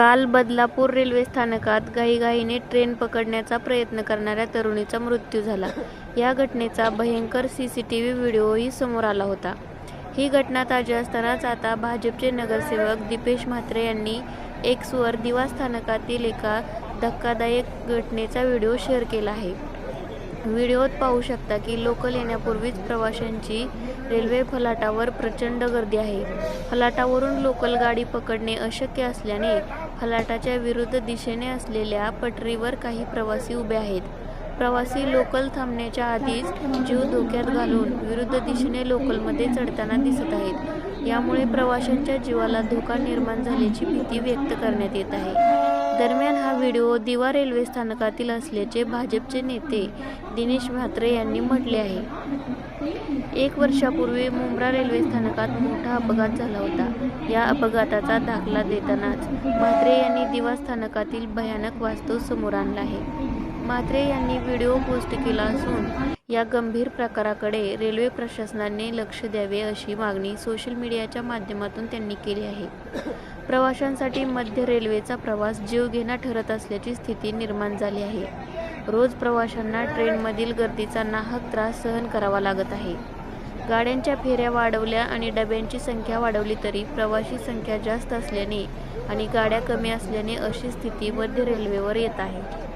काल बदलापूर रेल्वे स्थानकात घाईघाईने ट्रेन पकडण्याचा प्रयत्न करणाऱ्या तरुणीचा मृत्यू झाला. या घटनेचा भयंकर सीसीटीव्ही व्हिडिओही समोर आला होता. ही घटना ताजी असतानाच आता भाजपचे नगरसेवक दीपेश म्हात्रे यांनी एक्सवर दिवा स्थानकातील एका धक्कादायक घटनेचा व्हिडिओ शेअर केला आहे. व्हिडिओत पाहू शकता की लोकल येण्यापूर्वीच प्रवाशांची रेल्वे फलाटावर प्रचंड गर्दी आहे. फलाटावरून लोकल गाडी पकडणे अशक्य असल्याने फलाटाच्या विरुद्ध दिशेने असलेल्या पटरीवर काही प्रवासी उभे आहेत. प्रवासी लोकल थांबण्याच्या आधीच जीव धोक्यात घालून विरुद्ध दिशेने लोकलमध्ये चढताना दिसत आहेत. यामुळे प्रवाशांच्या जीवाला धोका निर्माण झाल्याची भीती व्यक्त करण्यात येत आहे. दरम्यान हा व्हिडिओ दिवा रेल्वे स्थानकातील असल्याचे भाजपचे नेते दिनेश म्हात्रे यांनी म्हटले आहे. 1 वर्षापूर्वी मुंब्रा रेल्वे स्थानकात मोठा अपघात झाला होता. या अपघाताचा दाखला देतानाच म्हात्रे यांनी दिवा स्थानकातील भयानक वास्तव समोर आणला आहे. म्हात्रे यांनी व्हिडिओ पोस्ट केला असून या गंभीर प्रकाराकडे रेल्वे प्रशासनाने लक्ष द्यावे अशी मागणी सोशल मीडियाच्या माध्यमातून त्यांनी केली आहे. प्रवाशांसाठी मध्य रेल्वेचा प्रवास जीवघेणा ठरत असल्याची स्थिती निर्माण झाली आहे. रोज प्रवाशांना ट्रेनमधील गर्दीचा नाहक त्रास सहन करावा लागत आहे. गाड्यांच्या फेऱ्या वाढवल्या आणि डब्यांची संख्या वाढवली तरी प्रवाशी संख्या जास्त असल्याने आणि गाड्या कमी असल्याने अशी स्थिती मध्य रेल्वेवर येत आहे.